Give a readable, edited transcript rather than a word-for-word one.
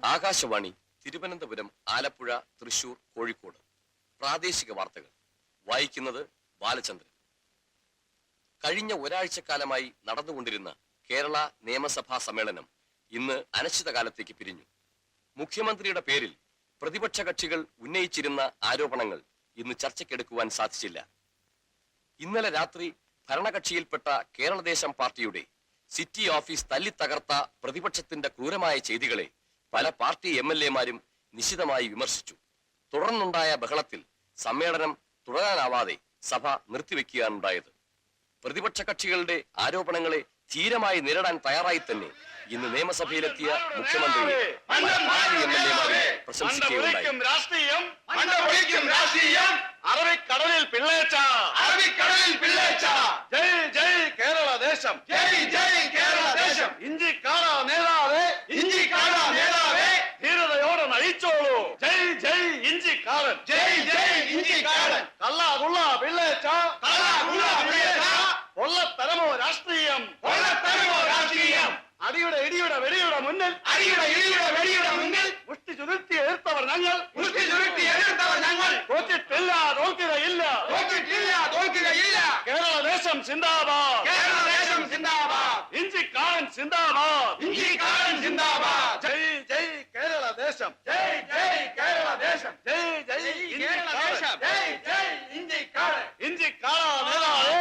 ആകാശവാണി തിരുവനന്തപുരം, ആലപ്പുഴ, തൃശൂർ, കോഴിക്കോട്. പ്രാദേശിക വാർത്തകൾ വായിക്കുന്നത് ബാലചന്ദ്രൻ. കഴിഞ്ഞ ഒരാഴ്ചക്കാലമായി നടന്നുകൊണ്ടിരുന്ന കേരള നിയമസഭാ സമ്മേളനം ഇന്ന് അനിശ്ചിതകാലത്തേക്ക് പിരിഞ്ഞു. മുഖ്യമന്ത്രിയുടെ പേരിൽ പ്രതിപക്ഷ കക്ഷികൾ ഉന്നയിച്ചിരുന്ന ആരോപണങ്ങൾ ഇന്ന് ചർച്ചയ്ക്കെടുക്കുവാൻ സാധിച്ചില്ല. ഇന്നലെ രാത്രി ഭരണകക്ഷിയിൽപ്പെട്ട കേരളദേശം പാർട്ടിയുടെ സിറ്റി ഓഫീസ് തല്ലിത്തകർത്ത പ്രതിപക്ഷത്തിന്റെ ക്രൂരമായ ചെയ്തികളെ പല പാർട്ടി MLA-മാരും നിശിതമായി വിമർശിച്ചു. തുടർന്നുണ്ടായ ബഹളത്തിൽ സമ്മേളനം തുടരാനാവാതെ സഭ നിർത്തിവെക്കുകയാണുണ്ടായത്. പ്രതിപക്ഷ കക്ഷികളുടെ ആരോപണങ്ങളെ ധീരമായി നേരിടാൻ തയ്യാറായി തന്നെ ഇന്ന് നിയമസഭയിലെത്തിയ മുഖ്യമന്ത്രിയെ MLA-മാരും പ്രശംസിക്കുകയുണ്ടായി. അറബിക്കടലിൽ പിള്ളേച്ച, അറബിക്കടലിൽ പിള്ളേച്ച, ജയ് ജയ് കേരള ദേശം, ജയ് ജയ് കേരള ദേശം. ഇഞ്ചിക്കാട നേതാവേ, ഇഞ്ചിക്കാട നേതാവേ, ധീരതയോടെ നയിച്ചോളൂ. ജയ് ജയ് ഇഞ്ചിക്കാടൻ, ജയ് ജയ് ഇഞ്ചിക്കാടൻ. കള്ളാകുള്ള പിള്ളേച്ച, കള്ളാകുള്ള പിള്ളേച്ച. കൊള്ളത്തരമോ രാഷ്ട്രീയം, കൊള്ളത്തരമോ രാഷ്ട്രീയം. അടിയുടെ ഇടിയുടെ വെടിയുടെ മുന്നിൽ, അടിയുടെ ഇടിയുടെ വെടിയുടെ മുന്നിൽ മുഷ്ടി ചുരുട്ടി എതിർത്തവർ ഞങ്ങൾ, മുഷ്ടി ചുരുട്ടി എതിർത്തവർ ഞങ്ങൾ. തോറ്റിട്ടില്ല, തോൽക്കുകയില്ല, തോറ്റിട്ടില്ല, തോൽക്കുകയില്ല. കേരളദേശം സിന്ദാബാദ്, കേരളദേശം സിന്ദാബാദ്. ഇഞ്ചിക്കാടൻ സിന്ദാബാദ്, ഇഞ്ചിക്കാടൻ സിന്ദാബാദ്. ജയ് ജയ് കേരളദേശം, ജയ് ജയ് കേരളദേശം, ജയ് ജയ് കേരളദേശം, ജയ് ജയ് ഇഞ്ചിക്കാടൻ. ഇഞ്ചിക്കാട നേതാവേ,